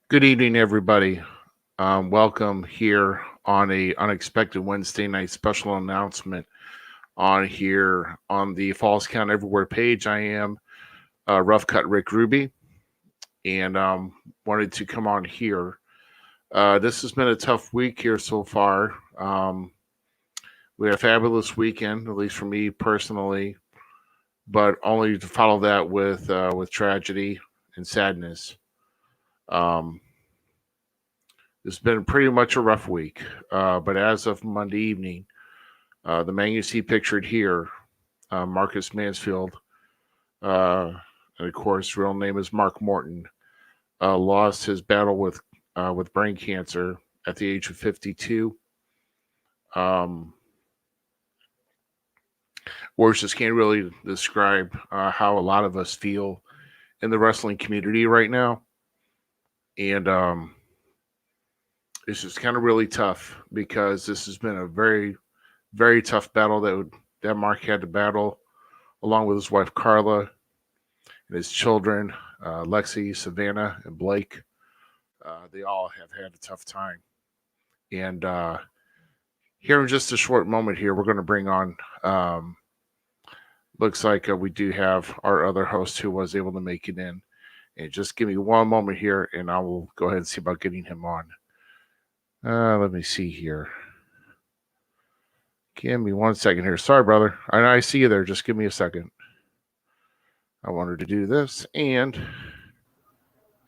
Good evening, everybody. Welcome here on a unexpected Wednesday night special announcement on here on the Falls Count Everywhere page. I am Rough Cut Rick Ruby, and wanted to come on here. This has been a tough week here so far. We had a fabulous weekend, at least for me personally, but only to follow that with tragedy and sadness. Um, It's been pretty much a rough week, but as of Monday evening, the man you see pictured here, Marcus Mansfield, uh, and of course, real name is Mark Morton, lost his battle with brain cancer at the age of 52. Um, Words just can't really describe how a lot of us feel in the wrestling community right now, and it's just kind of really tough because this has been a very tough battle that Mark had to battle along with his wife Carla and his children, Lexi, Savannah, and Blake. They all have had a tough time. And here in just a short moment here, we're going to bring on. Looks like we do have our other host who was able to make it in. And just give me one moment here, and I will go ahead and see about getting him on. Let me see here. Give me 1 second here. Sorry, brother. I see you there. Just give me a second. I wanted to do this and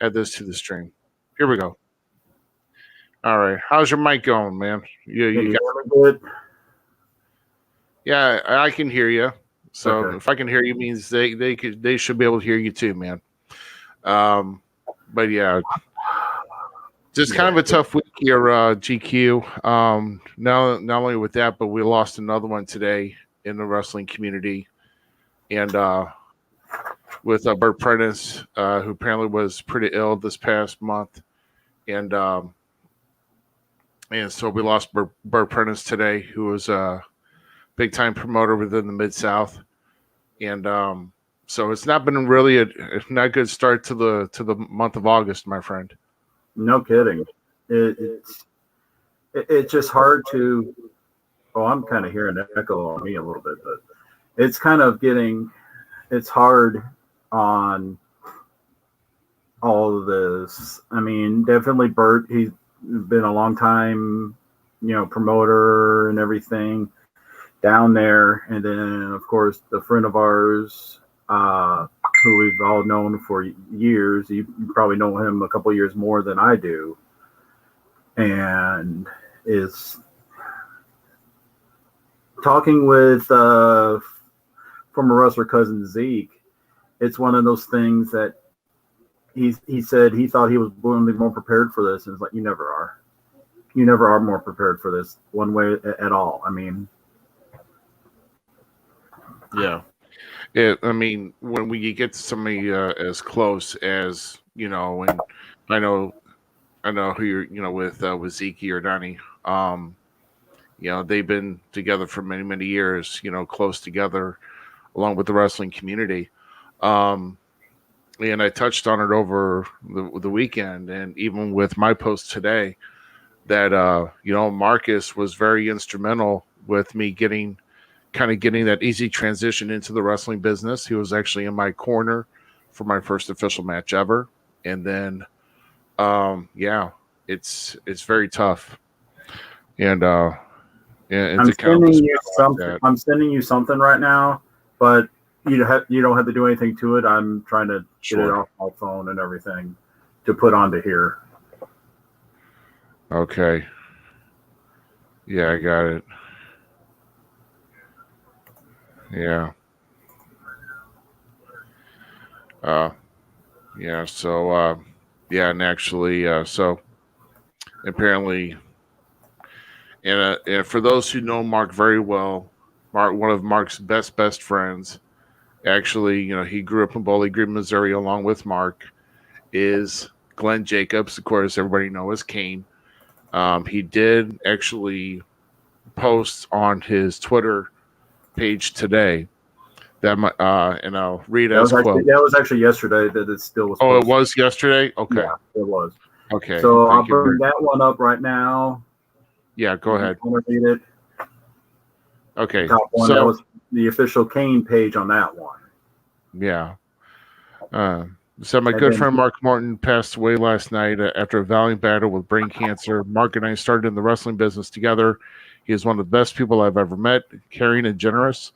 add this to the stream. Here we go. All right. How's your mic going, man? You got me good? Yeah, I can hear you. So Okay. if I can hear you, means they should be able to hear you too, man. But yeah, just kind of a tough week here, GQ. Not only with that, but we lost another one today in the wrestling community, and with Bert Prentice, who apparently was pretty ill this past month, and so we lost Bert Prentice today, who was a big time promoter within the Mid South, and so it's not been really a not good start to the month of August, my friend. No kidding. It's just hard to. Oh, I'm kind of hearing an echo on me a little bit, but it's kind of it's hard on all of this. I mean, definitely Bert. He's been a long time, promoter and everything down there, and then of course the friend of ours, who we've all known for years. You probably know him a couple years more than I do, and is talking with former wrestler cousin Zeke. It's one of those things that he said he thought he was going to be more prepared for this, and it's like, you never are. You never are more prepared for this one way at all. I mean, yeah. I mean, when we get to somebody as close as and I know who you're with Zeke or Donnie. They've been together for many years. Close together, along with the wrestling community. And I touched on it over the weekend, and even with my post today, that Marcus was very instrumental with me getting that easy transition into the wrestling business. He was actually in my corner for my first official match ever. And then, it's very tough. And I'm sending you something. I'm sending you something right now, but you don't have to do anything to it. I'm trying to get it off my phone and everything to put onto here. Okay. Yeah, I got it. Yeah. Yeah. So, and actually, so apparently, and for those who know Mark very well, Mark, one of Mark's best friends, actually, he grew up in Bowling Green, Missouri, along with Mark, is Glenn Jacobs. Of course, everybody knows Kane. He did actually post on his Twitter page today that and I'll read as quote. That was actually yesterday that it still was. Oh, it was yesterday? Okay. Yeah, it was. Okay. So I'll Thank you. bring that one up right now. Yeah, go ahead. I want to read it. Okay. Top one. So That was the official Kane page on that one. yeah. So my And good then- friend Mark Morton passed away last night after a valiant battle with brain cancer. Mark and I started in the wrestling business together. He is one of the best people I've ever met, caring and generous,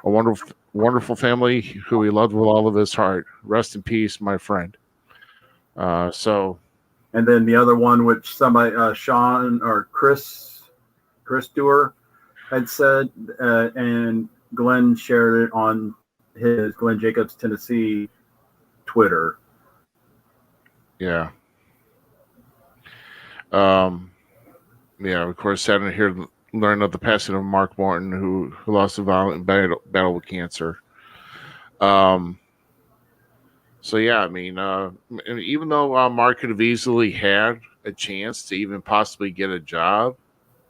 a wonderful family who he loved with all of his heart. Rest in peace, my friend. So And then the other one, which somebody, Sean or Chris Dewar had said, and Glenn shared it on his Glenn Jacobs Tennessee Twitter. yeah. Yeah, of course, sad to hear learn of the passing of Mark Morton, who lost a violent battle with cancer. So yeah, I mean, even though Mark could have easily had a chance to even possibly get a job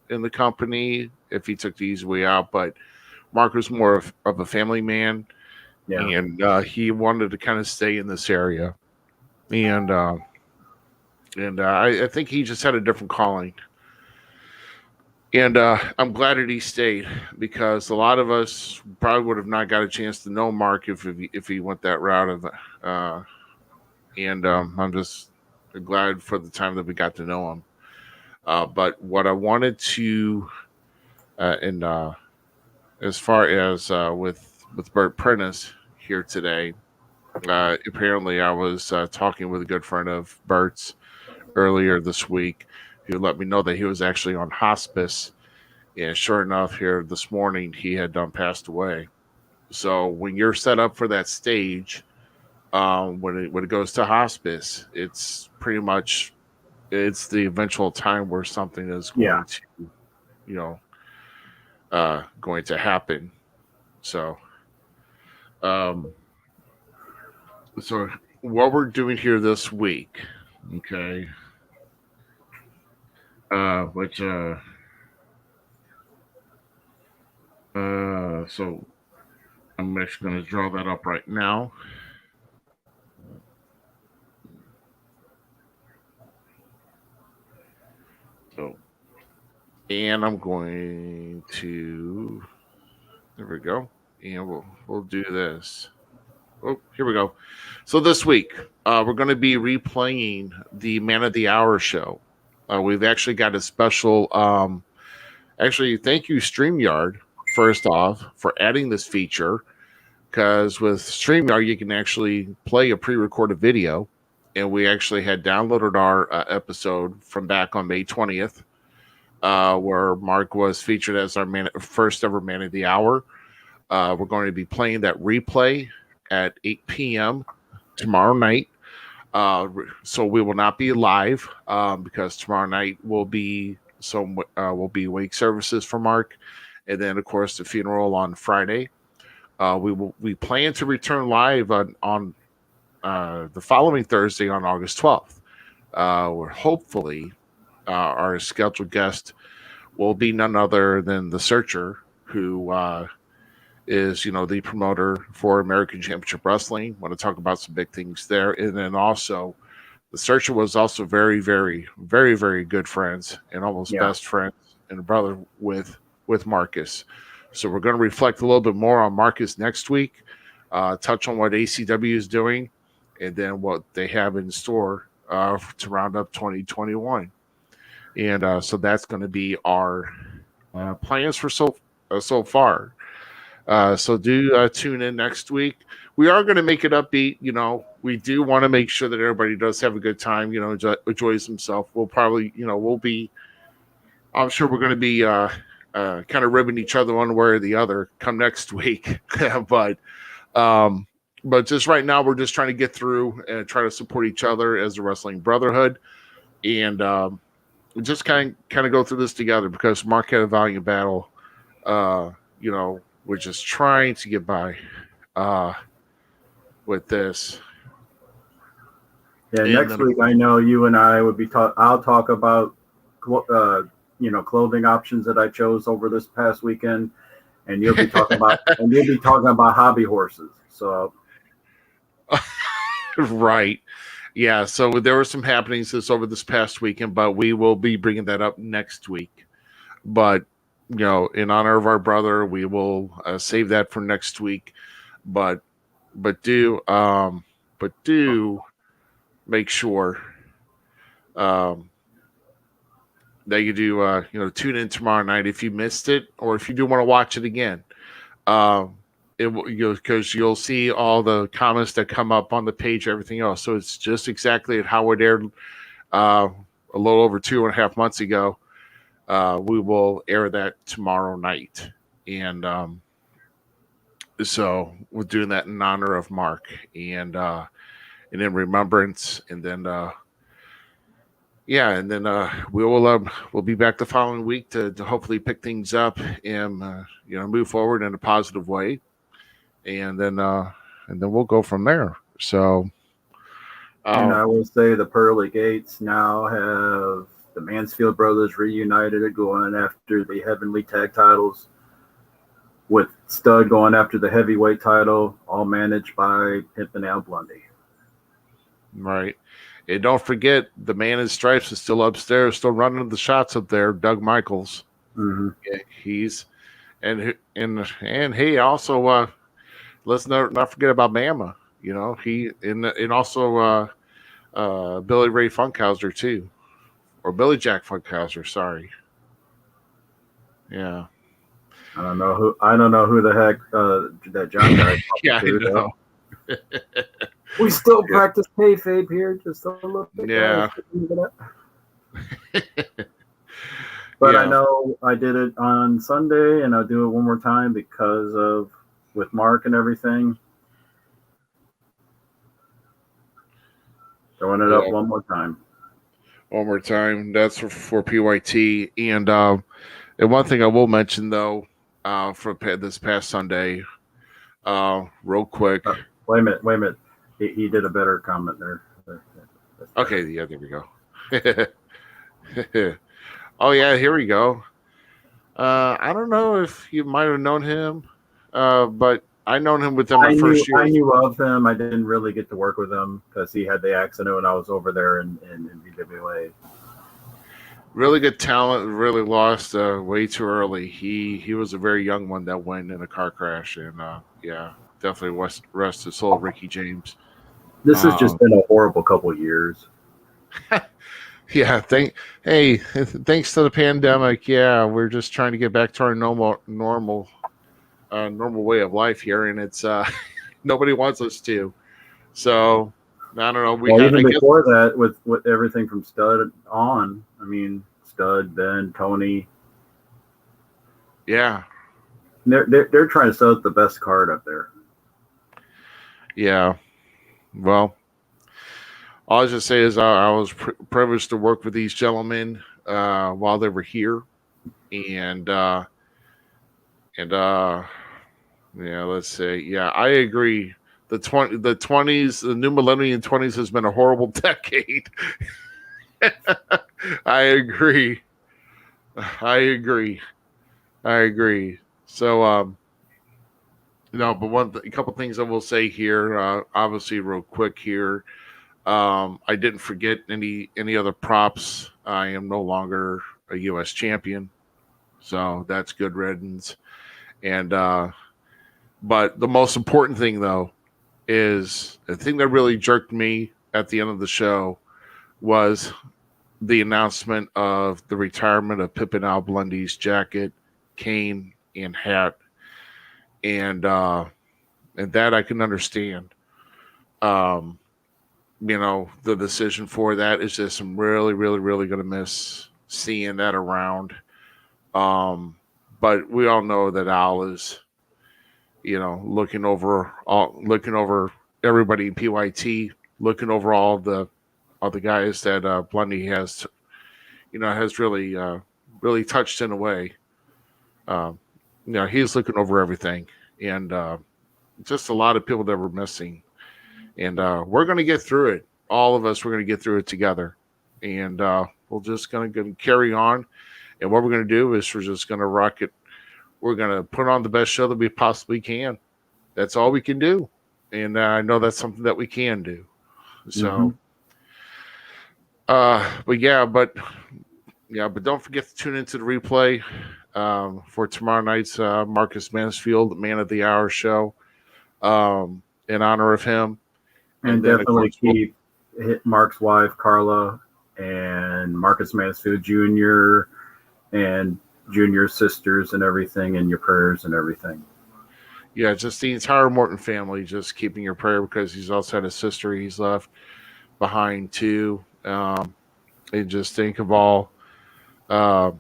in the company if he took the easy way out, but Mark was more of a family man, and he wanted to kind of stay in this area, and I think he just had a different calling. And I'm glad that he stayed, because a lot of us probably would have not got a chance to know Mark if he went that route of, and I'm just glad for the time that we got to know him. But what I wanted to, and as far as with Bert Prentice here today, apparently I was talking with a good friend of Bert's earlier this week, who let me know that he was actually on hospice. And sure enough, here this morning, he had passed away. So when you're set up for that stage, when it goes to hospice, it's pretty much it's the eventual time where something is going to, going to happen. So, so what we're doing here this week, okay, which so I'm actually going to draw that up right now. So, and I'm going to, there we go. And we'll do this. Oh, here we go. So this week, we're going to be replaying the Man of the Hour show. We've actually got a special, actually, thank you, StreamYard, first off, for adding this feature. Because with StreamYard, you can actually play a pre-recorded video. And we actually had downloaded our episode from back on May 20th, where Mark was featured as our first ever Man of the Hour. We're going to be playing that replay at 8 p.m. tomorrow night. So we will not be live because tomorrow night will be wake services for Mark, and then of course the funeral on Friday. We plan to return live on the following Thursday on August 12th. Where hopefully our scheduled guest will be none other than the Searcher, who is the promoter for American Championship Wrestling. Want to talk about some big things there, and then also the Searcher was also very, very, very, very good friends and almost best friends and a brother with Marcus. So we're going to reflect a little bit more on Marcus next week, touch on what ACW is doing, and then what they have in store to round up 2021. And so that's going to be our plans for so far. So do tune in next week. We are going to make it upbeat. We do want to make sure that everybody does have a good time, enjoys themselves. We'll probably, I'm sure we're going to be kind of ribbing each other one way or the other come next week. But just right now, we're just trying to get through and try to support each other as a wrestling brotherhood. And just kind of go through this together, because Mark had a valiant battle, we're just trying to get by with this. Yeah, next week I know you and I would be I'll talk about clothing options that I chose over this past weekend, and you'll be talking about hobby horses. So right. Yeah, so there were some happenings this past weekend, but we will be bringing that up next week. But in honor of our brother, we will save that for next week. But do make sure um, that you do tune in tomorrow night if you missed it, or if you do want to watch it again. Um, because you'll see all the comments that come up on the page, everything else. So it's just exactly how it aired a little over 2.5 months ago. We will air that tomorrow night, and so we're doing that in honor of Mark and in remembrance, and then we'll be back the following week to hopefully pick things up and move forward in a positive way, and then we'll go from there. So, And I will say the Pearly Gates now have the Mansfield brothers reunited, going after the heavenly tag titles, with Stud going after the heavyweight title, all managed by Pimpin' Al Blundy. right. And don't forget, the man in stripes is still upstairs, still running the shots up there. Doug Michaels. Mm-hmm. Yeah, he's and he also let's not forget about Mama. He and also Billy Ray Funkhauser too, or Billy Jack Funkhauser. Sorry. Yeah. I don't know who the heck that John guy. Yeah, I know. We still practice kayfabe here, just a little bit. Yeah. But yeah. I know I did it on Sunday, and I'll do it one more time because of with Mark and everything. Throwing it up one more time. One more time. That's for PYT. And one thing I will mention though, for this past Sunday, real quick. Wait a minute. He did a better comment there. Okay, yeah, there we go. Oh yeah, here we go. I don't know if you might have known him, but I known him within my first year. I knew of him. I didn't really get to work with him because he had the accident when I was over there in VWA. Really good talent. Really lost way too early. He was a very young one that went in a car crash, and definitely rest his soul, Ricky James. This has just been a horrible couple of years. Yeah, thanks to the pandemic. Yeah, we're just trying to get back to our normal way of life here, and it's nobody wants us to. So I don't know. Even before that, with everything from Stud on, I mean, Stud, Ben, Tony. Yeah, they're trying to sell the best card up there. Yeah. Well, all I was just say is I was privileged to work with these gentlemen while they were here, and let's say, yeah, I agree. The 20s, the new millennium 20s has been a horrible decade. I agree. So, but a couple things I will say here, obviously real quick here. I didn't forget any other props. I am no longer a U.S. champion, so that's good riddance. And but the most important thing though is the thing that really jerked me at the end of the show was the announcement of the retirement of Pimpin' Al Blundy's jacket, cane, and hat. And that I can understand. The decision for that is just I'm really, really, really going to miss seeing that around. But we all know that Al is, looking over everybody in PYT, looking over all the guys that Blundy has, has really, really touched in a way. He's looking over everything, and just a lot of people that we're missing. And we're going to get through it. All of us, we're going to get through it together. And we're just going to carry on. And what we're going to do is we're just going to rock it. We're going to put on the best show that we possibly can. That's all we can do. And I know that's something that we can do. So, But but don't forget to tune into the replay for tomorrow night's Marcus Mansfield Man of the Hour show in honor of him. And then, definitely of course, keep hit Mark's wife, Carla, and Marcus Mansfield Jr. and Junior's sisters and everything in your prayers and everything. Yeah, just the entire Morton family, just keeping your prayer because he's also had a sister he's left behind too. And just think of all, uh,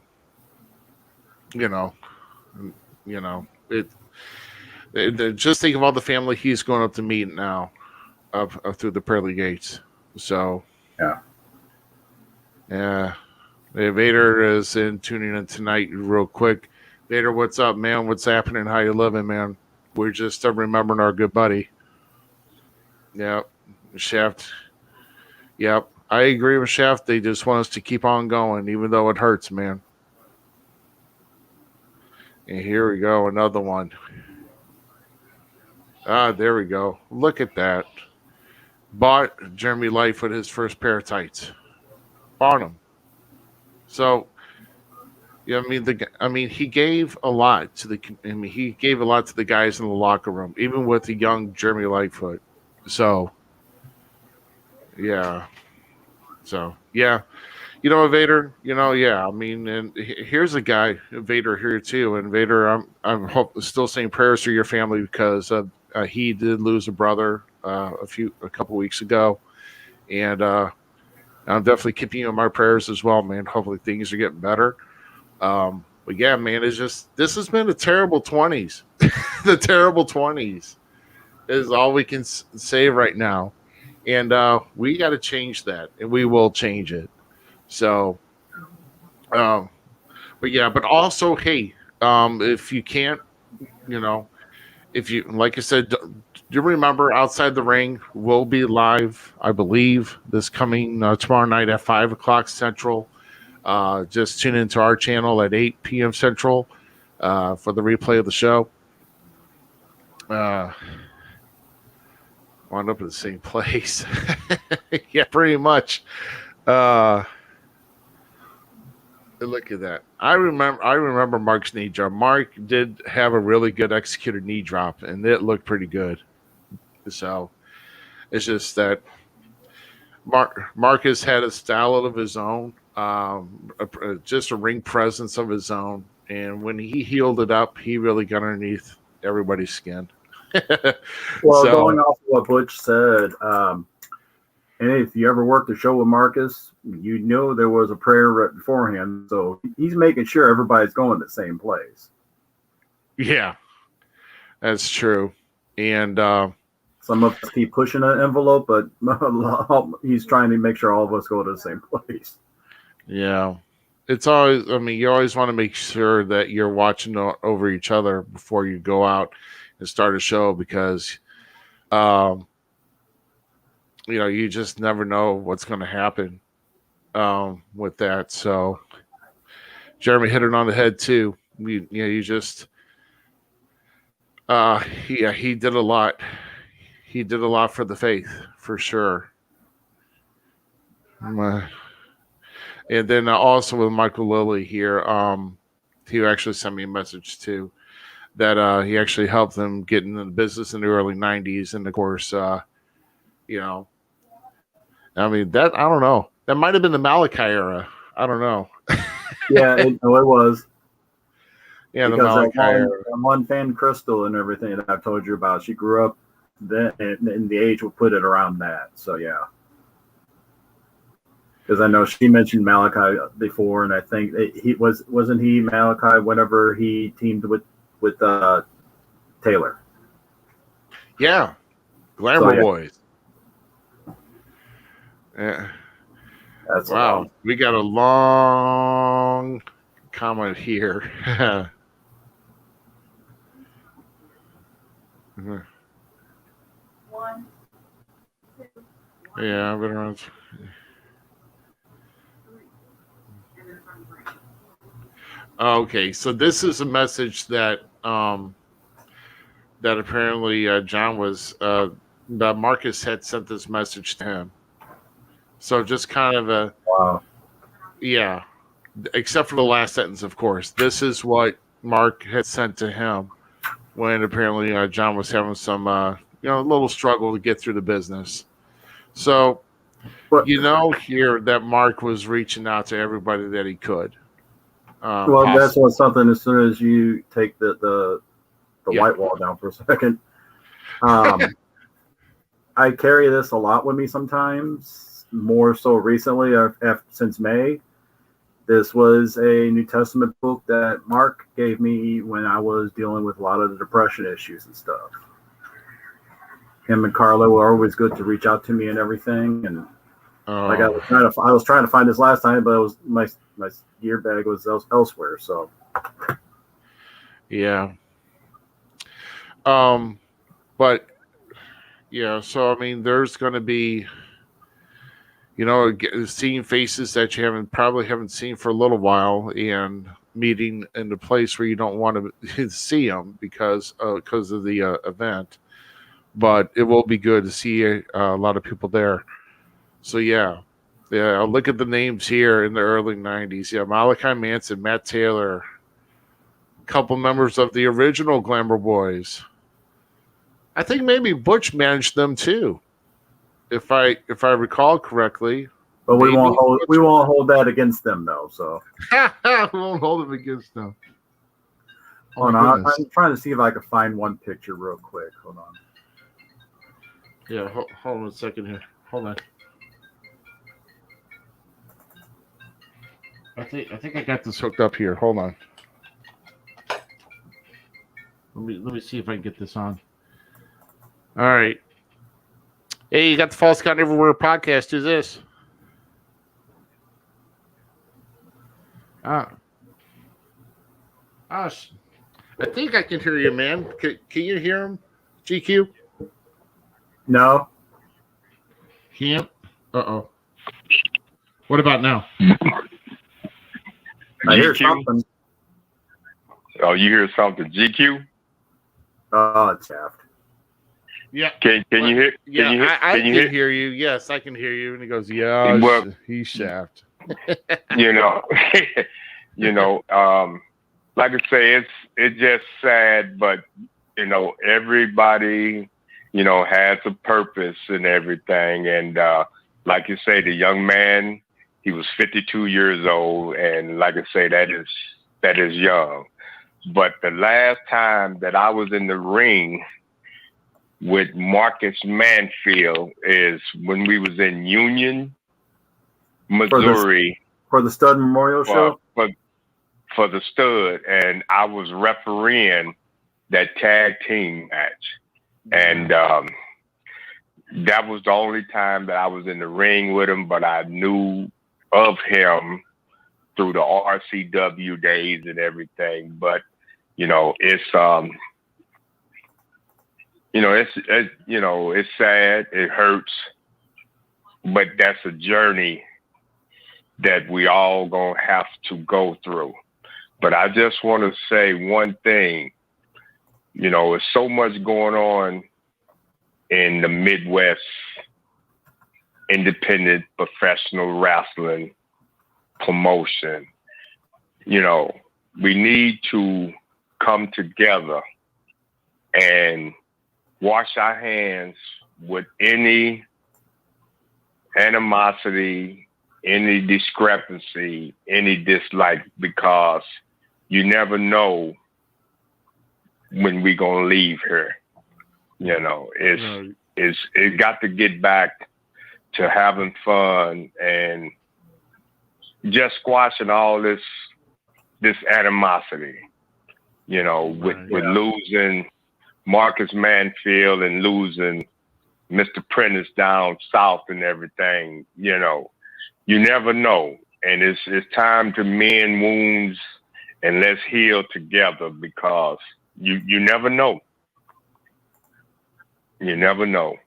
you know, you know, just think of all the family he's going up to meet now, up through the pearly gates. So, Yeah. yeah. Vader is tuning in tonight real quick. Vader, what's up, man? What's happening? How you living, man? We're just remembering our good buddy. Yep. Shaft. Yep. I agree with Shaft. They just want us to keep on going, even though it hurts, man. And here we go. Another one. There we go. Look at that. Bought Jeremy Lightfoot his first pair of tights. Bought him. So, yeah, I mean, he gave a lot to he gave a lot to the guys in the locker room, even with the young Jeremy Lightfoot. So, yeah. So, yeah. You know, Vader. You know, yeah. I mean, and here's a guy, Vader here too. And Vader, I'm still saying prayers for your family because he did lose a brother a couple weeks ago, and I'm definitely keeping you in my prayers as well, man. Hopefully things are getting better. But yeah, man, it's just this has been a terrible 20s. The terrible 20s is all we can say right now, and we got to change that, and we will change it. So, um, but also, hey, if you can't, you know, if you like I said, do you remember Outside the Ring will be live? I believe this coming tomorrow night at 5 o'clock Central. Just tune into our channel at 8 p.m. Central for the replay of the show. Wound up in the same place. Yeah, pretty much. Look at that. I remember Mark's knee drop. Mark did have a really good executed knee drop, and it looked pretty good. So it's just that Marcus had a style of his own, just a ring presence of his own. And when he healed it up, he really got underneath everybody's skin. Well, going off of what Butch said, and if you ever worked the show with Marcus, you know there was a prayer right beforehand. So he's making sure everybody's going the same place. Yeah, that's true. And some of us keep pushing an envelope, but he's trying to make sure all of us go to the same place. Yeah. It's always, I mean, you always want to make sure that you're watching over each other before you go out and start a show because, you just never know what's going to happen with that. So Jeremy hit it on the head too. He did a lot. He did a lot for the faith, for sure. And then also with Michael Lilly here, he actually sent me a message too that he actually helped them get into the business in the early 90s. And of course, I mean, that, I don't know. That might have been the Malachi era. I don't know. Yeah, it was. Yeah, because the Malachi era. One fan, Crystal, and everything that I've told you about, she grew up then, and the age will put it around that. So, yeah. Because I know she mentioned Malachi before, and I think wasn't he Malachi whenever he teamed with Taylor. Yeah, Glamour Boys. Yeah. That's wow. We got a long comment here. One, two, yeah, I've been around. Okay, so this is a message that that apparently John was that Marcus had sent this message to him. So just kind of a Wow. yeah, except for the last sentence, of course. This is what Mark had sent to him when apparently John was having some little struggle to get through the business. So But here that Mark was reaching out to everybody that he could. well, that's what's something. As soon as you take the Yeah. white wall down for a second, I carry this a lot with me sometimes. More so recently, since May. This was a New Testament book that Mark gave me when I was dealing with a lot of the depression issues and stuff. Him and Carla were always good to reach out to me and everything. And like I was trying to find this last time, but it was my gear bag was elsewhere. So yeah. But yeah, so I mean, there's going to be, seeing faces that you probably haven't seen for a little while, and meeting in a place where you don't want to see them because of the event. But it will be good to see a lot of people there. So yeah, I'll look at the names here in the early '90s. Yeah, Malachi Manson, Matt Taylor, a couple members of the original Glamour Boys. I think maybe Butch managed them too, if I recall correctly. but we Maybe won't hold that against them though. So we won't hold them against them. Oh, hold my on, goodness. I'm trying to see if I can find one picture real quick. Hold on. Yeah, hold on a second here. Hold on. I think I got this hooked up here. Hold on. Let me see if I can get this on. All right. Hey, you got the False Count Everywhere podcast. Who's this? I think I can hear you, man. Can you hear him? GQ? No. Can't? Uh-oh. What about now? I hear GQ? something. Oh, you hear something? GQ? Oh, it's Shaft. Yeah. Can you hear? Yeah, I can can you hear you. Yes, I can hear you. And he goes, yeah, Well- he's Shaft. You know, like I say, it's just sad, but everybody, has a purpose and everything. And like you say, the young man, he was 52 years old, and like I say, that is young. But the last time that I was in the ring with Marcus Manfield is when we was in Union, Missouri. For the Stud Memorial Show? For the Stud, and I was refereeing that tag team match. And that was the only time that I was in the ring with him, but I knew of him through the RCW days and everything. But it's it's sad, it hurts, but that's a journey that we all gonna have to go through. But I just want to say one thing. There's so much going on in the Midwest independent professional wrestling promotion. We need to come together and wash our hands with any animosity, any discrepancy, any dislike, because you never know when we gonna leave here. It got to get back to having fun and just squashing all this animosity. With losing Marcus Manfield and losing Mr. Prentice down south and everything. You never know, and it's time to mend wounds and let's heal together, because you never know. You never know.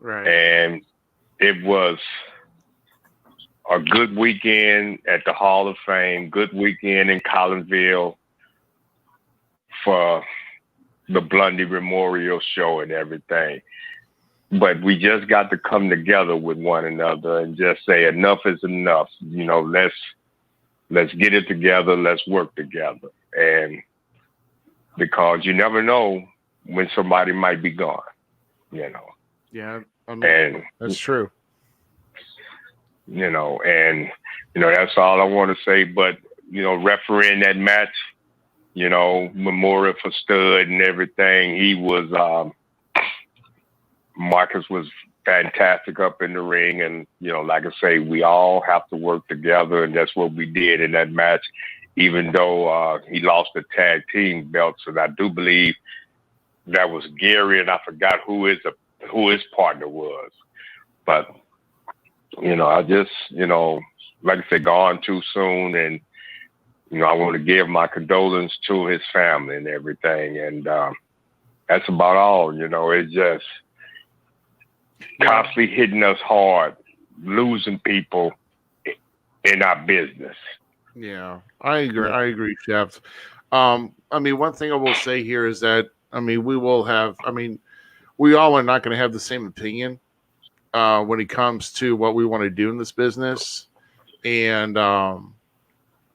Right. And it was a good weekend at the Hall of Fame, good weekend in Collinsville for the Blondie Memorial Show and everything. but we just got to come together with one another and just say enough is enough. You know, let's get it together. Let's work together. And because you never know when somebody might be gone, you know. Yeah, I mean, And that's true. you know, and you know, that's all I want to say. But you know, refereeing that match, you know, memorial for Stud and everything, he was Marcus was fantastic up in the ring. And you know, like I say, we all have to work together, and that's what we did in that match. Even though he lost the tag team belts, and I do believe that was Gary, and I forgot who his partner was. But you know, I just, you know, like I said, gone too soon, and you know, I want to give my condolences to his family and everything, and that's about all. You know, it's just constantly hitting us hard, losing people in our business. Yeah, I agree. I agree, Chef. I mean, one thing I will say here is that we will have. We all are not going to have the same opinion when it comes to what we want to do in this business, and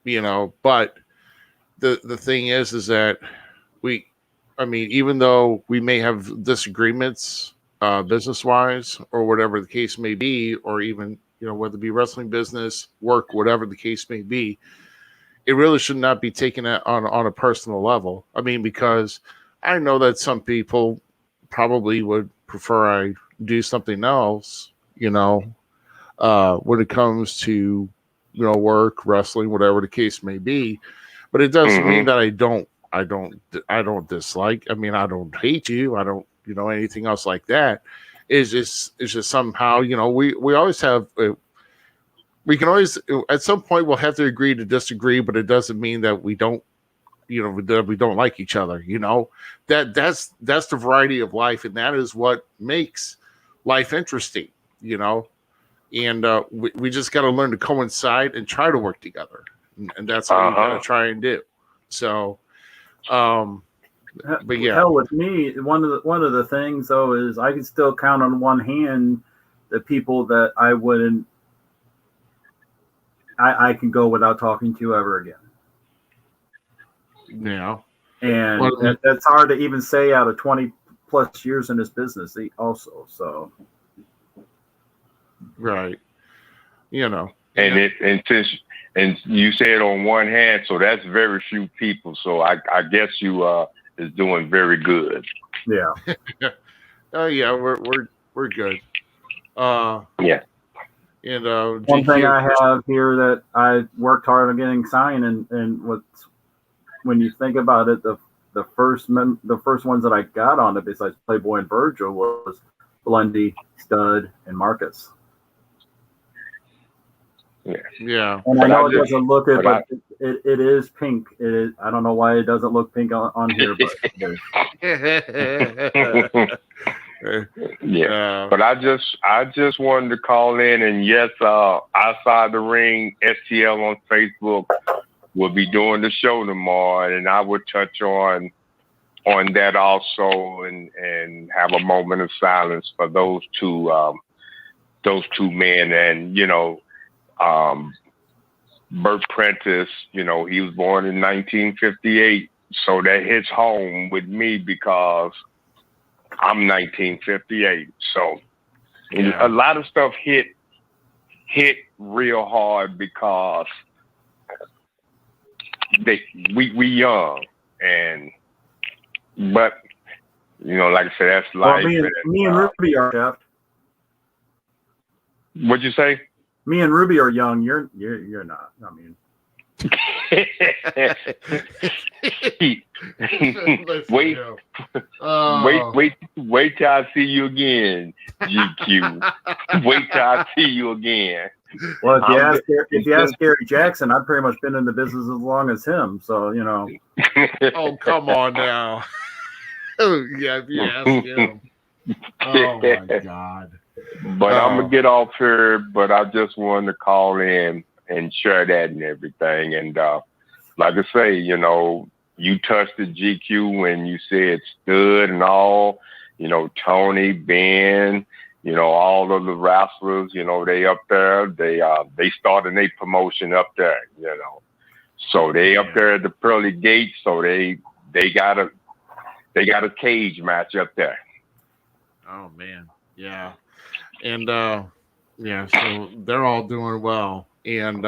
you know, but the thing is that even though we may have disagreements business wise or whatever the case may be, or even whether it be wrestling business, work, whatever the case may be, it really should not be taken on a personal level. Because I know that some people probably would prefer I do something else, when it comes to, work, wrestling, whatever the case may be. But it doesn't mean that I don't dislike. I don't hate you. I don't, anything else like that. It's just somehow, we always have, we can always, at some point we'll have to agree to disagree, but it doesn't mean that we don't, that we don't like each other. That's the variety of life. And that is what makes life interesting, and we just got to learn to coincide and try to work together. And that's what we got to try and do. So, but yeah, hell with me. One of the things though is I can still count on one hand the people that I can go without talking to ever again. Yeah, and that's hard to even say out of 20 plus years in this business. Also, so right, And you said on one hand, so that's very few people. So I guess you is doing very good. Yeah. Oh yeah, we're good. Yeah. And one thing I have here that I worked hard on getting signed, and when you think about it, the first ones that I got on it besides Playboy and Virgil was Blondie, Stud, and Marcus. Yeah. And I know it doesn't look it, but it is pink. It is. I don't know why it doesn't look pink on here, but it is. Yeah. But I just wanted to call in, and yes, Outside the Ring STL on Facebook will be doing the show tomorrow, and I would touch on that also, and have a moment of silence for those two men. And Bert Prentice, he was born in 1958, so that hits home with me because I'm 1958. So a lot of stuff hit real hard because we young, but like I said, that's life. Well, me and Ruby are Jeff. What'd you say? Me and Ruby are young. You're not. Wait till I see you again, GQ. Wait till I see you again. Well, if you ask Gary Jackson, I've pretty much been in the business as long as him. So Oh, come on now. Oh yeah, if you ask him. Oh my God. But I'm gonna get off here. But I just wanted to call in and share that and everything. And like I say, you touched the GQ when you said Stud and all. Tony, Ben, all of the wrestlers, they up there. They starting their promotion up there, So they up there at the pearly gates. So they got a cage match up there. Oh man, yeah, and so they're all doing well, and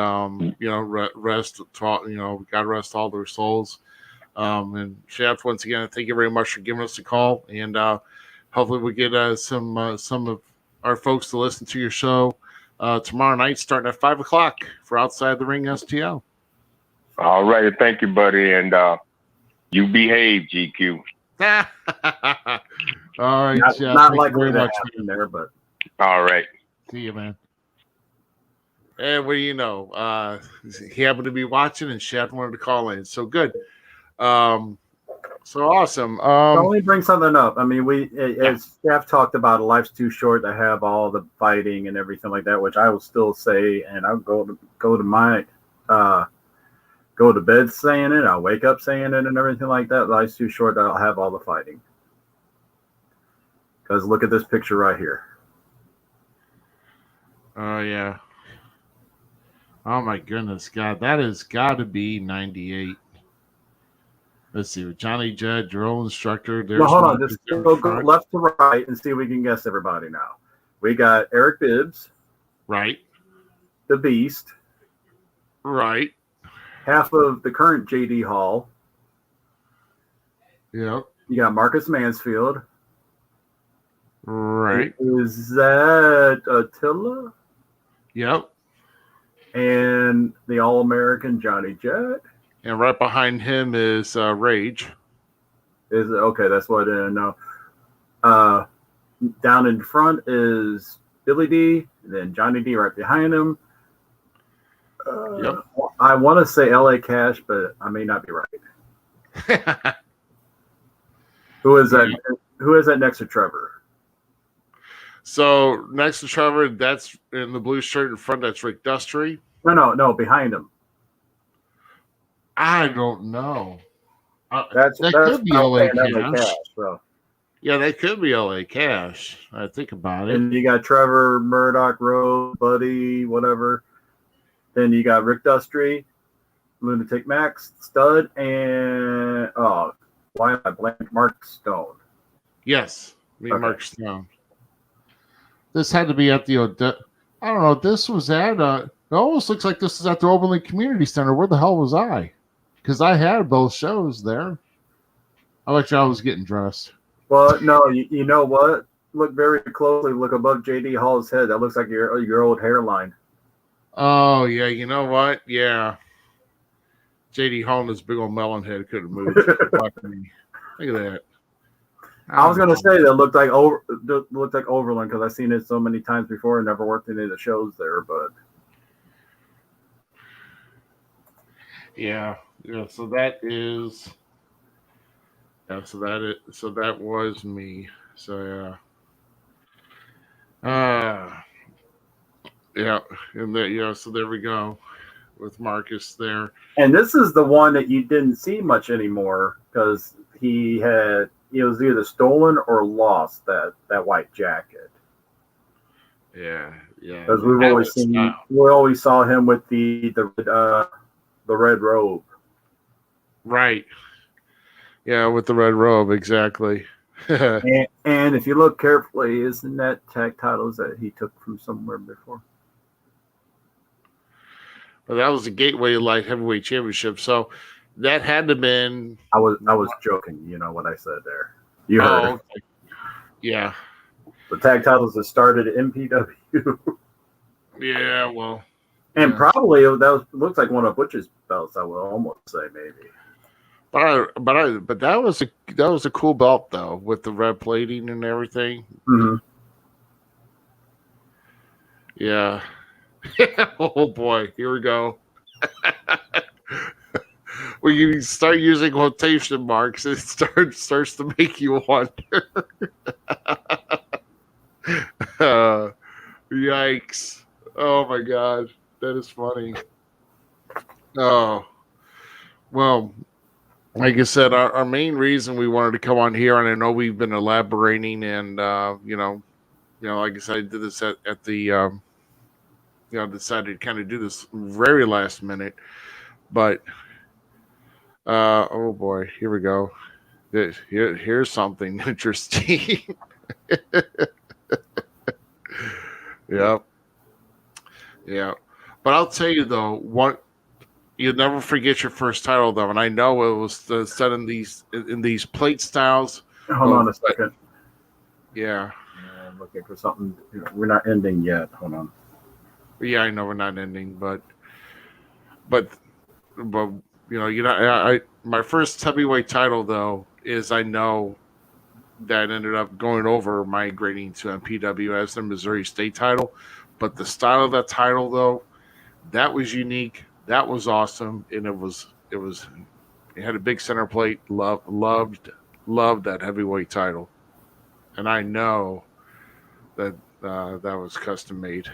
rest, God rest all their souls. And Chef, once again, thank you very much for giving us a call, and hopefully we get some of our folks to listen to your show tomorrow night, starting at 5:00 for Outside the Ring STL. All right, thank you, buddy, and you behave, GQ. All right, Not, Chef. not Thank like you very much. in there, but All right. See you, man. And what do you know? He happened to be watching, and Chef wanted to call in. So good. So awesome. so let me bring something up. I mean, as Jeff talked about, life's too short to have all the fighting and everything like that, which I will still say, and I'll go to bed saying it. I'll wake up saying it and everything like that. Life's too short. I'll have all the fighting. Because look at this picture right here. Oh, yeah. Oh, my goodness. God, that has got to be 98. Let's see. Johnny Jett, drill instructor. There's Well, hold on. Marcus Just in go front. left to right and see if we can guess everybody now. We got Eric Bibbs, Right. the Beast, Right. half of the current JD Hall. Yep. You got Marcus Mansfield. Right. Is that Attila? Yep. And the All-American Johnny Jett? And right behind him is Rage. Is okay, that's what I didn't know. Down in front is Billy D, and then Johnny D right behind him. Yep. I want to say LA Cash, but I may not be right. Who is that? Who is that next to Trevor? So next to Trevor, that's in the blue shirt in front. That's Rick Dustry. No, behind him. I don't know. That could be LA LA Cash. so. Yeah, that could be LA Cash. I think about it. And you got Trevor, Murdoch, Road, Buddy, whatever. Then you got Rick Dustry, Lunatic Max, Stud, and why am I blank? Mark Stone. Yes, me and Okay. Mark Stone. This had to be at the. I don't know. This was at. It almost looks like this is at the Oberlin Community Center. Where the hell was I? Because I had both shows there. I bet you I was getting dressed. Well, no, you know what? Look very closely. Look above JD Hall's head. That looks like your old hairline. Oh yeah, you know what? Yeah. JD Hall and his big old melon head could have moved. Look at that. I was gonna say that looked like Overland because I've seen it so many times before and never worked in any of the shows there. But yeah. So that is. Yeah. So that was me. So yeah. Yeah, and so there we go with Marcus there. and this is the one that you didn't see much anymore because he was either stolen or lost that white jacket. Yeah. Because That we always saw him with the red robe. right. Yeah, with the red robe, exactly. And if you look carefully, isn't that tag titles that he took from somewhere before? Well, that was the Gateway Light Heavyweight Championship. So that had to have been. I was joking. You know what I said there. You heard it. Okay. Yeah. The tag titles that started at MPW. Yeah. Well. And Yeah. probably looks like one of Butch's belts. I will almost say maybe. But that was a cool belt though, with the red plating and everything. Mm-hmm. Yeah. Oh boy, here we go. When you start using quotation marks, it starts to make you wonder. Yikes. Oh my god. That is funny. Oh. Well, like I said, our main reason we wanted to come on here, and I know we've been elaborating, and like I said, I did this at the decided to kind of do this very last minute, but oh boy, here we go. Here's something interesting. Yep, yeah. But I'll tell you though, what you'll never forget your first title though, and I know it was set in these plate styles. Hold on a second. Yeah. I'm looking for something. We're not ending yet. Hold on. Yeah, I know we're not ending, but I my first heavyweight title though is I know that ended up going over migrating to MPW as the Missouri State title, but the style of that title though, that was unique. That was awesome, and it had a big center plate. Loved that heavyweight title, and I know that that was custom made.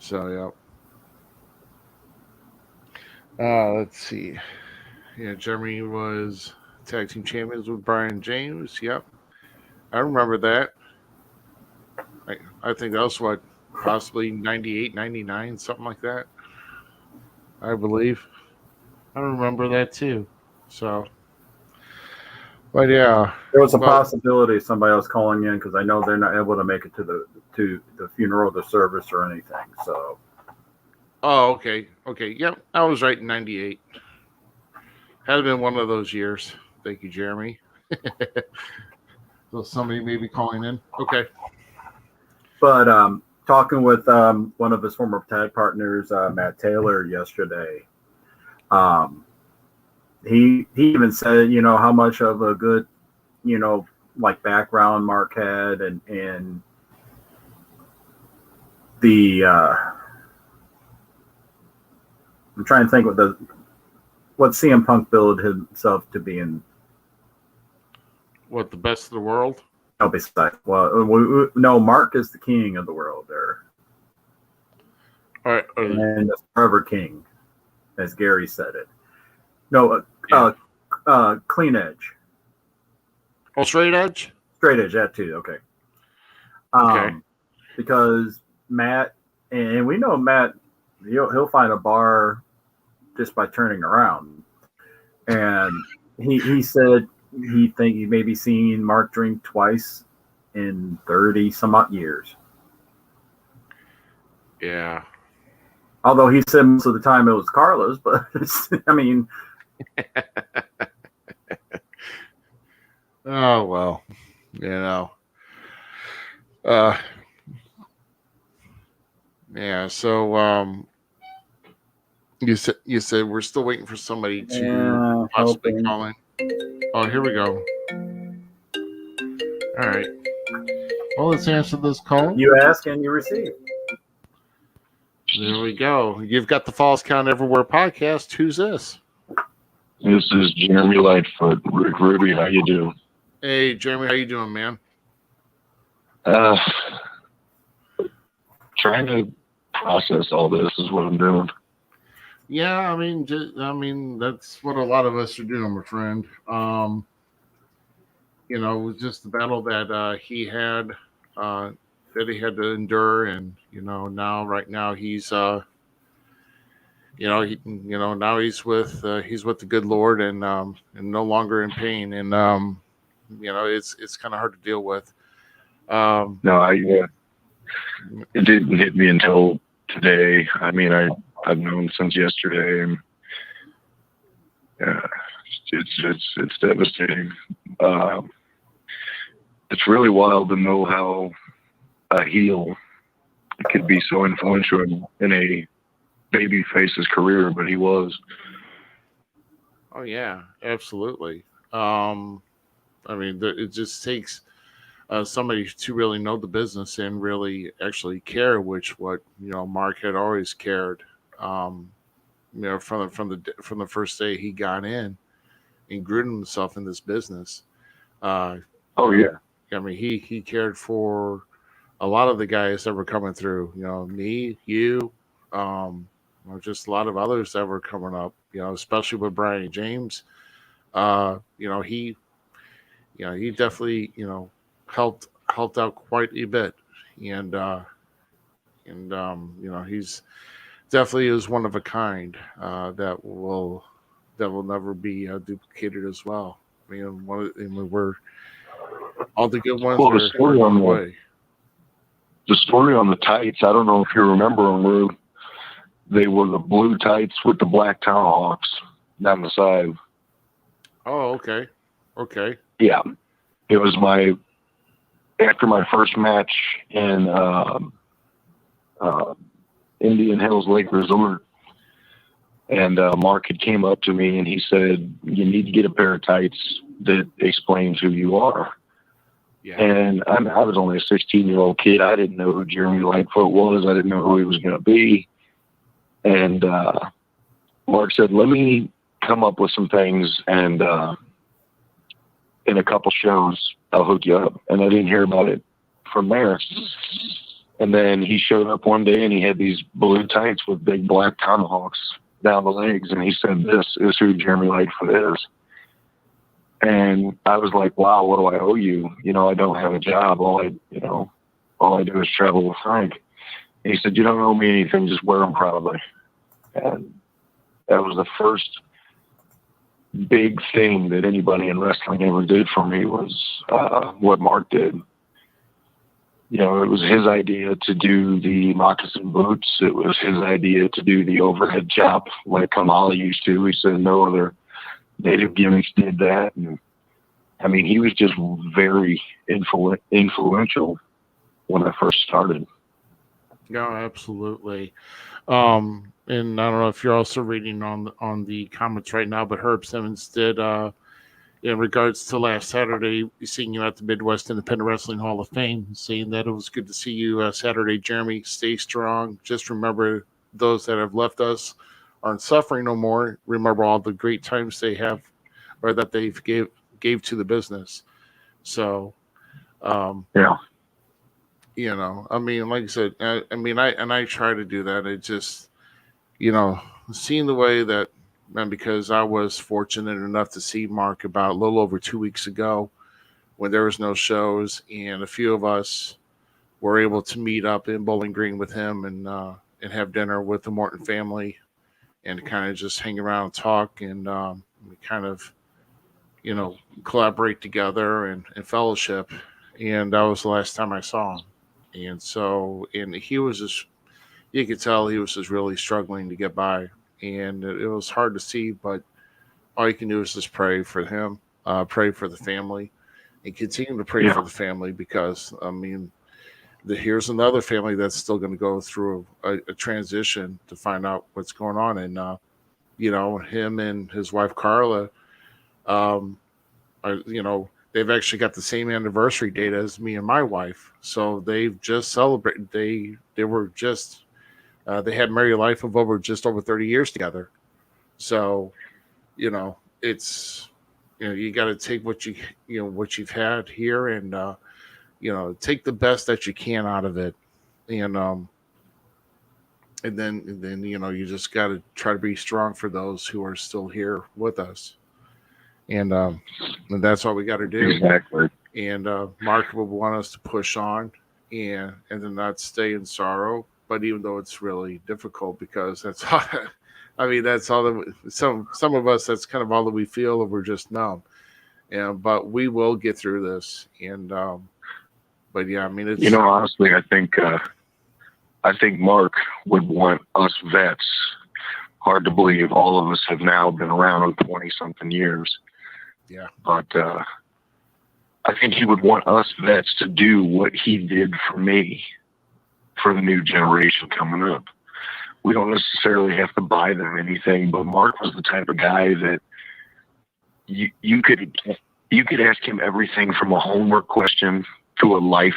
So yeah. Let's see. Yeah, Jeremy was tag team champions with Brian James. Yep, I remember that. I think that was what, possibly 98, 99, something like that. I believe. I remember that too. So, but yeah, There was a well, possibility of somebody else calling in because I know they're not able to make it to the funeral, the service, or anything. So, oh, okay. Yep, I was right in 98. Had been one of those years. Thank you, Jeremy. So somebody may be calling in. Okay. but talking with one of his former tag partners, Matt Taylor, yesterday, he even said, how much of a good, like background Mark had, and the I'm trying to think what CM Punk billed himself to be in. What, the best of the world? No, besides, no, Mark is the king of the world there, All right. and it's forever king, as Gary said it. No, clean edge, Oh, straight edge. straight edge, that too. Okay. Okay. Because Matt, and we know Matt, he'll find a bar just by turning around, and he said he maybe seen Mark drink twice in 30 some odd years. Yeah. Although he said most of the time it was Carlos, but I mean, Oh well, Uh, yeah. So you said we're still waiting for somebody to possibly hoping. call in. Oh, here we go. All right. Well, let's answer this call. You ask and you receive. There we go. You've got the Falls Count Everywhere podcast. Who's this? This is Jeremy Lightfoot. Rick Ruby, how you doing? Hey, Jeremy, how you doing, man? Trying to process all this is what I'm doing. Yeah, I mean, that's what a lot of us are doing, my friend. It was just the battle that he had to endure, and right now he's now he's with the good Lord, and no longer in pain, and it's kind of hard to deal with. No, it didn't hit me until today. I mean, I've known since yesterday, and it's devastating. It's really wild to know how a heel could be so influential in a baby face's career, but he was. Oh yeah, absolutely. I mean, it just takes somebody to really know the business and really actually care, which what Mark had always cared. From the first day he got in and grew himself in this business. Oh yeah. I mean, he cared for a lot of the guys that were coming through. Me, you, just a lot of others that were coming up. especially with Brian James. He he definitely helped out quite a bit, and he's definitely is one of a kind that will never be duplicated as well. We're all the good ones Well, the are story on on the the way. the story on the tights, I don't know if you remember them, Rue. They were the blue tights with the black tomahawks down the side. Oh, okay, okay, Yeah, it was after my first match in Indian Hills Lake Resort, and Mark had came up to me and he said, "You need to get a pair of tights that explains who you are." yeah, And I was only a 16-year-old kid. I didn't know who Jeremy Lightfoot was. I didn't know who he was going to be. And Mark said, "Let me come up with some things, and in a couple shows, I'll hook you up." And I didn't hear about it from there. And then he showed up one day, and he had these blue tights with big black tomahawks down the legs. And he said, "This is who Jeremy Lightfoot is." And I was like, "Wow, what do I owe you? I don't have a job. All I do is travel with Frank." And he said, "You don't owe me anything. Just wear them proudly." And that was the first big thing that anybody in wrestling ever did for me was what Mark did. It was his idea to do the moccasin boots. It was his idea to do the overhead chop like Kamala used to. He said no other native gimmicks did that. And he was just very influential when I first started. no, absolutely. And I don't know if you're also reading on the comments right now, but Herb Simmons did in regards to last Saturday, seeing you at the Midwest Independent Wrestling Hall of Fame, saying that it was good to see you Saturday, Jeremy. Stay strong. Just remember, those that have left us aren't suffering no more. Remember all the great times they have, or that they've gave to the business. So, Yeah. like I said, I try to do that. It just, seeing the way that, and because I was fortunate enough to see Mark about a little over 2 weeks ago when there was no shows, and a few of us were able to meet up in Bowling Green with him and have dinner with the Morton family and kind of just hang around and talk, and we kind of collaborate together and fellowship. And that was the last time I saw him. And he was just, you could tell he was just really struggling to get by. And it was hard to see, but all you can do is just pray for him, pray for the family, and continue to pray for the family, because, here's another family that's still going to go through a transition to find out what's going on. And, him and his wife, Carla, they've actually got the same anniversary date as me and my wife. So they've just celebrated. They were just they had married life of just over 30 years together. So, it's you got to take what what you've had here, and take the best that you can out of it, and then you just got to try to be strong for those who are still here with us. And that's all we got to do. Exactly. And Mark will want us to push on and then not stay in sorrow. But even though it's really difficult, because that's all, that's all that some of us, that's kind of all that we feel, and we're just numb. But we will get through this. And but yeah, it's honestly, I think Mark would want us vets. Hard to believe all of us have now been around 20-something years. Yeah. But I think he would want us vets to do what he did for me, for the new generation coming up. We don't necessarily have to buy them anything, but Mark was the type of guy that you could ask him everything from a homework question to a life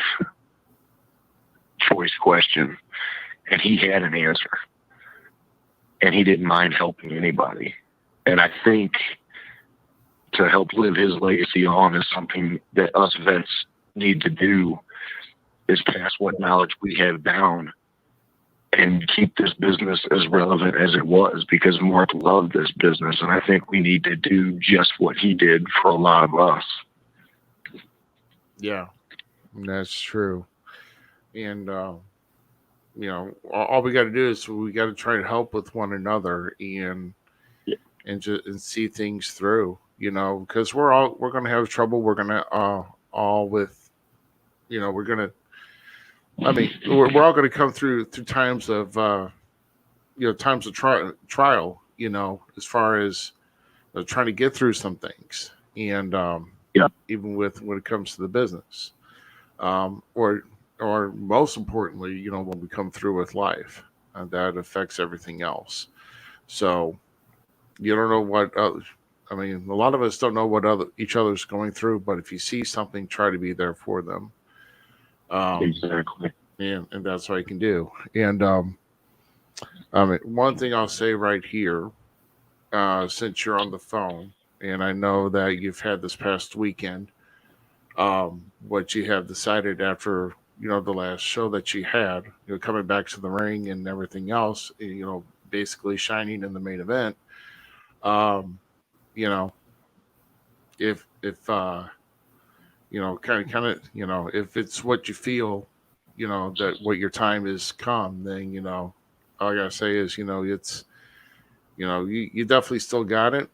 choice question, and he had an answer. And he didn't mind helping anybody. And I think to help live his legacy on is something that us vets need to do, is pass what knowledge we have down and keep this business as relevant as it was, because Mark loved this business. And I think we need to do just what he did for a lot of us. Yeah, that's true. And all we got to do is we got to try to help with one another and Yeah. and see things through. Because we're gonna have trouble. We're gonna all with we're gonna. I mean, we're all gonna come through times of times of trial. As far as trying to get through some things, and Yeah. even when it comes to the business, or most importantly, when we come through with life, that affects everything else. So you don't know what. I mean, a lot of us don't know what each other's going through, but if you see something, try to be there for them. Exactly. And that's what I can do. And I mean, one thing I'll say right here, since you're on the phone, and I know that you've had this past weekend, what you have decided after the last show that you had, coming back to the ring and everything else, basically shining in the main event. Um, you know, if if it's what you feel, that what your time has come, then all I gotta say is it's you definitely still got it.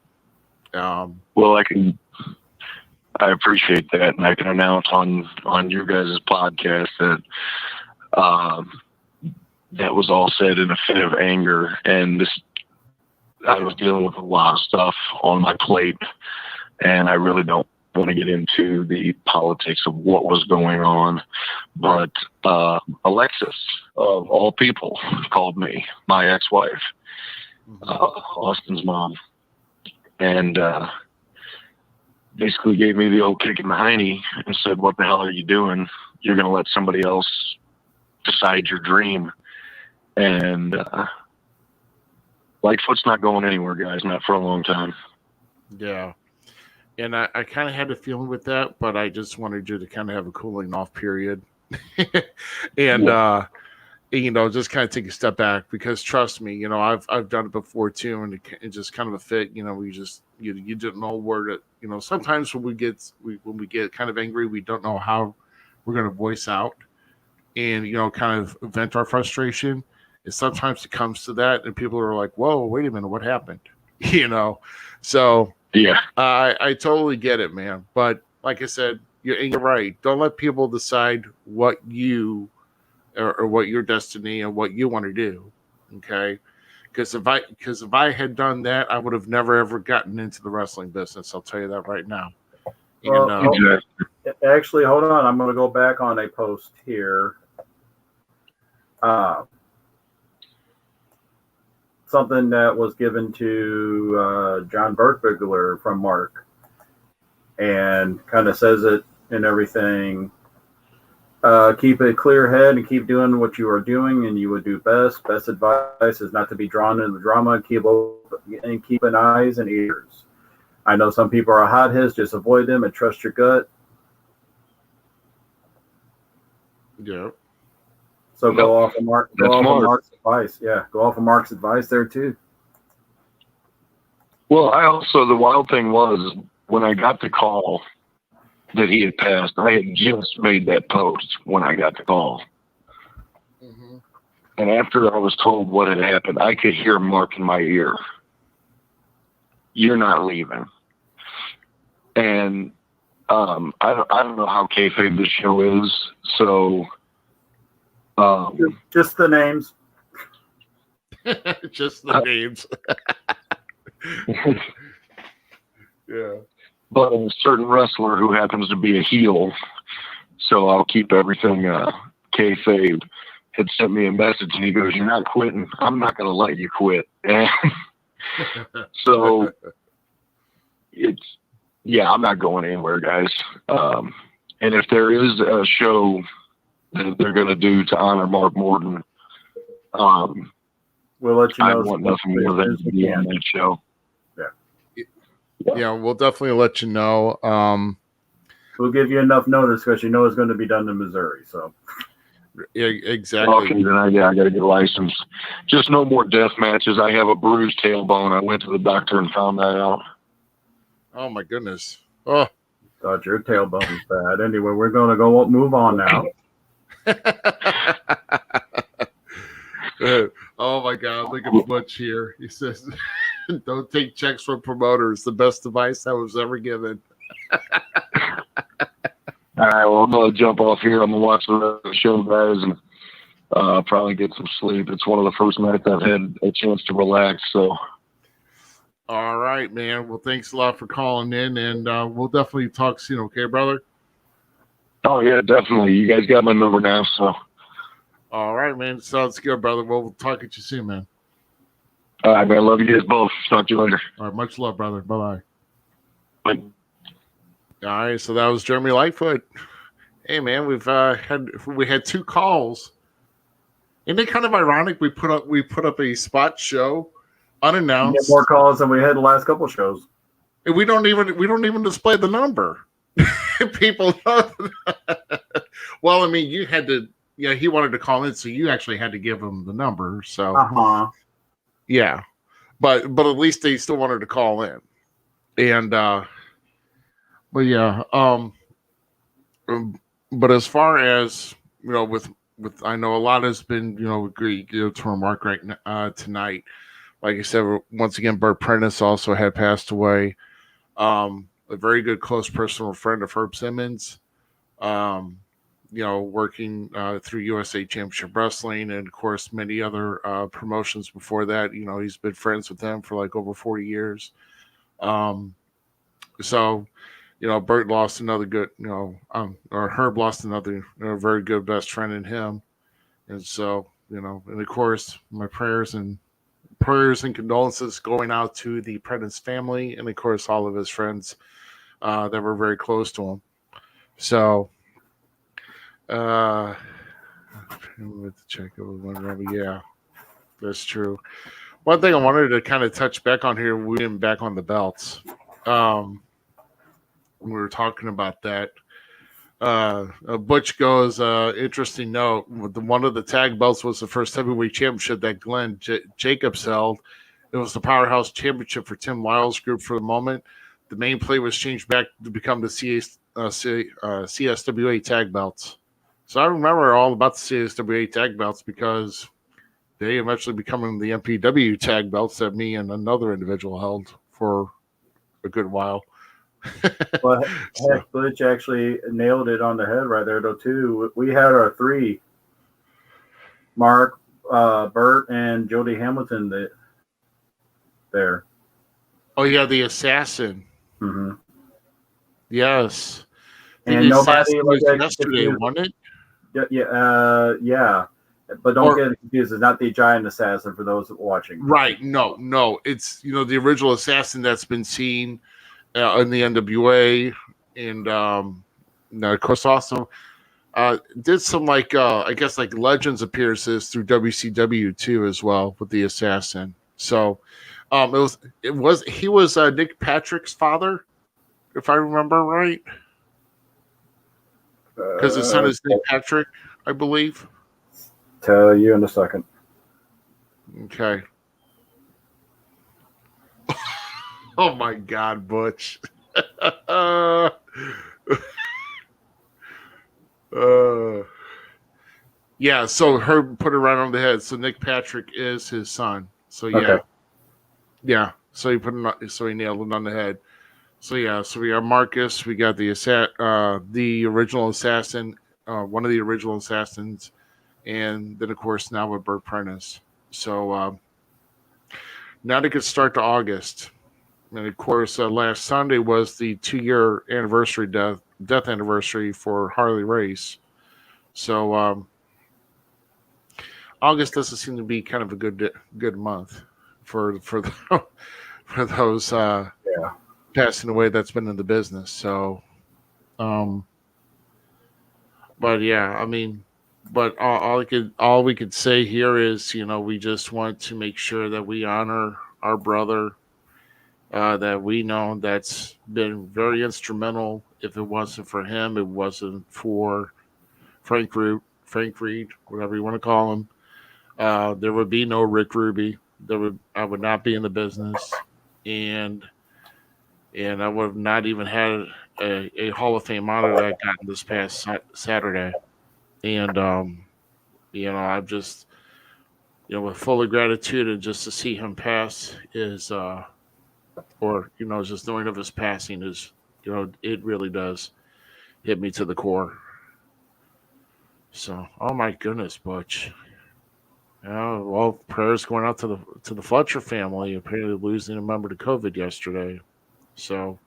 Well, I appreciate that, and I can announce on your guys' podcast that that was all said in a fit of anger, and I was dealing with a lot of stuff on my plate, and I really don't want to get into the politics of what was going on, but Alexis, of all people, called me, my ex-wife, Austin's mom, and basically gave me the old kick in the hiney and said, "What the hell are you doing? You're going to let somebody else decide your dream." And Lightfoot's not going anywhere, guys, not for a long time. Yeah. And I kind of had a feeling with that, but I just wanted you to kind of have a cooling off period. And, just kind of take a step back, because trust me, I've done it before too. And it just kind of a fit, we just, you didn't know where to, sometimes when we get kind of angry, we don't know how we're going to voice out and, kind of vent our frustration. And sometimes it comes to that and people are like, whoa, wait a minute, what happened? So Yeah. I totally get it, man. But like I said, you're right. Don't let people decide what you or what your destiny and what you want to do. Okay. Because if I had done that, I would have never ever gotten into the wrestling business. I'll tell you that right now. Well, And, actually, hold on. I'm going to go back on a post here. Something that was given to John Berkbigler from Mark, and kind of says it and everything. Keep a clear head and keep doing what you are doing, and you would do best. Best advice is not to be drawn into the drama. Keep an eyes and ears. I know some people are hotheads. Just avoid them and trust your gut. yeah. So go off of Mark's advice. Yeah, go off of Mark's advice there too. Well, the wild thing was, when I got the call that he had passed, I had just made that post when I got the call. Mm-hmm. And after I was told what had happened, I could hear Mark in my ear. "You're not leaving." And I don't know how kayfabe this show is, so Just the names. Just the names. Yeah. but a certain wrestler who happens to be a heel, so I'll keep everything kayfabe, had sent me a message, and he goes, "You're not quitting. I'm not going to let you quit." And so I'm not going anywhere, guys. And if there is a show that they're going to do to honor Mark Morton, We'll let you I know. want nothing more than to be on that show. Yeah, we'll definitely let you know. We'll give you enough notice because it's going to be done in Missouri. So Exactly. Okay, then I got to get licensed. Just no more death matches. I have a bruised tailbone. I went to the doctor and found that out. Oh my goodness. Oh. Thought your tailbone's bad. Anyway, we're going to go move on now. Oh my God! Look at Butch here. He says, "Don't take checks from promoters. The best advice I was ever given." All right, well, I'm going to jump off here. I'm going to watch the show, guys, and probably get some sleep. It's one of the first nights I've had a chance to relax. So, all right, man. Well, thanks a lot for calling in, and we'll definitely talk soon. Okay, brother. oh yeah, definitely. You guys got my number now, so. All right, man. Sounds good, brother. Well, we'll talk at you soon, man. All right, man. Love you guys both. Talk to you later. All right, much love, brother. Bye-bye. Bye. All right, so that was Jeremy Lightfoot. Hey, man, we had 2 calls. Isn't it kind of ironic? We put up a spot show We unannounced. get more calls than we had the last couple shows. And we don't even display the number. People know. Well, I mean, you had to. Yeah, he wanted to call in, so you actually had to give him the number. So yeah, but at least they still wanted to call in, and but yeah, but as far as with I know a lot has been agreed to remark right tonight. Like I said, once again, Bert Prentice also had passed away. A very good close personal friend of Herb Simmons. Working through USA Championship Wrestling and, of course, many other promotions before that. He's been friends with them for like over 40 years. So, Bert lost another good, or Herb lost another very good best friend in him. And so, and of course, my prayers and condolences going out to the Prentice family and, of course, all of his friends that were very close to him. So, with the check yeah, that's true. One thing I wanted to kind of touch back on here, we went back on the belts. We were talking about that. Butch goes, interesting note. One of the tag belts was the first heavyweight championship that Glenn Jacobs held. It was the Powerhouse Championship for Tim Lyle's group for the moment. The main play was changed back to become the CSWA tag belts. So I remember all about the CSWA tag belts because they eventually becoming the MPW tag belts that me and another individual held for a good while. But heck, Butch actually nailed it on the head right there, though, too. We had our 3, Mark, Bert, and Jody Hamilton there. Oh, yeah, the Assassin. Mm-hmm. Yes. And nobody was yesterday, wasn't it? Yeah. But don't get confused. It's not the Giant Assassin for those watching. Right. No. It's, the original Assassin that's been seen in the NWA. And, of course, also did some, I guess, Legends appearances through WCW, too, as well, with the Assassin. So he was Nick Patrick's father, if I remember right. Because his son is Nick Patrick, I believe. Tell you in a second. Okay. Oh my God, Butch. Yeah, so Herb put it right on the head. So Nick Patrick is his son. So yeah. Okay. Yeah. So he nailed it on the head. So yeah, so we got Marcus, we got the original assassin, one of the original assassins, and then of course now with Bert Prentice. So now to get start to August, and of course last Sunday was the 2-year anniversary death anniversary for Harley Race. So August doesn't seem to be kind of a good month for those passing away that's been in the business. So but yeah, I mean, but all we could say here is, we just want to make sure that we honor our brother that we know that's been very instrumental. If it wasn't for him, it wasn't for Frank Root, Frank Reed, whatever you want to call him. There would be no Rick Ruby. I would not be in the business, and I would have not even had a Hall of Fame honor that I got this past Saturday. And I'm just with full of gratitude, and just to see him pass is or just knowing of his passing is it really does hit me to the core. So, oh my goodness, Butch. Yeah, well, prayers going out to the Fletcher family. Apparently, losing a member to COVID yesterday. So,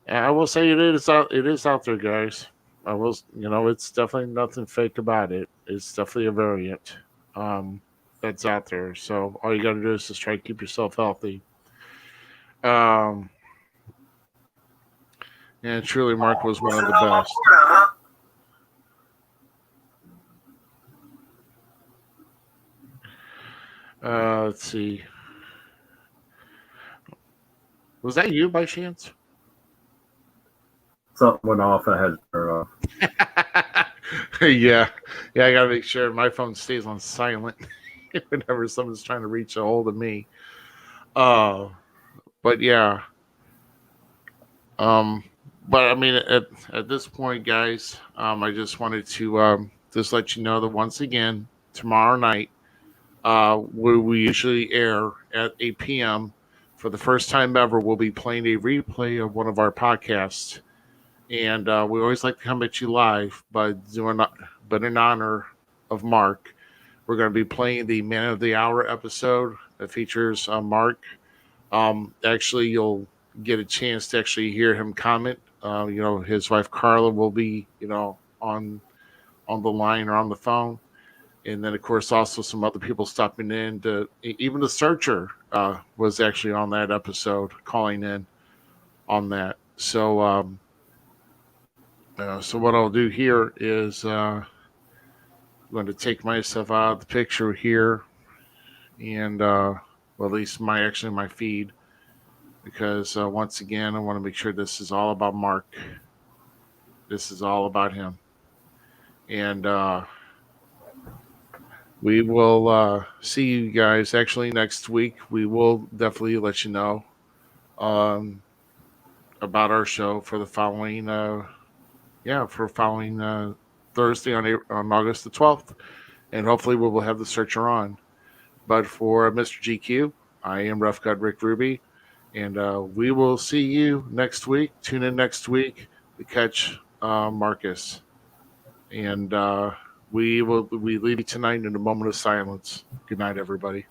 I will say it is out. It is out there, guys. I will. It's definitely nothing fake about it. It's definitely a variant that's out there. So all you got to do is just try to keep yourself healthy. Um, and truly, Mark was one of the best. Let's see. Was that you by chance? Something went off. I had to turn it off. Yeah. I gotta make sure my phone stays on silent whenever someone's trying to reach a hold of me. But yeah. But I mean, at this point, guys, I just wanted to just let you know that once again, tomorrow night, where we usually air at 8 p.m. for the first time ever, we'll be playing a replay of one of our podcasts. And we always like to come at you live, but in honor of Mark, we're going to be playing the Man of the Hour episode that features Mark. Actually, you'll get a chance to actually hear him comment. His wife Carla will be, on the line or on the phone, and then of course also some other people stopping in. Even the Searcher was actually on that episode, calling in on that. So. So what I'll do here is I'm going to take myself out of the picture here, and well, at least my feed, because once again I want to make sure this is all about Mark. This is all about him, and we will see you guys actually next week. We will definitely let you know about our show for the following. Following Thursday on August the 12th. And hopefully we will have the Searcher on. But for Mr. GQ, I am Rough God Rick Ruby. And we will see you next week. Tune in next week to catch Marcus. And we leave you tonight in a moment of silence. Good night, everybody.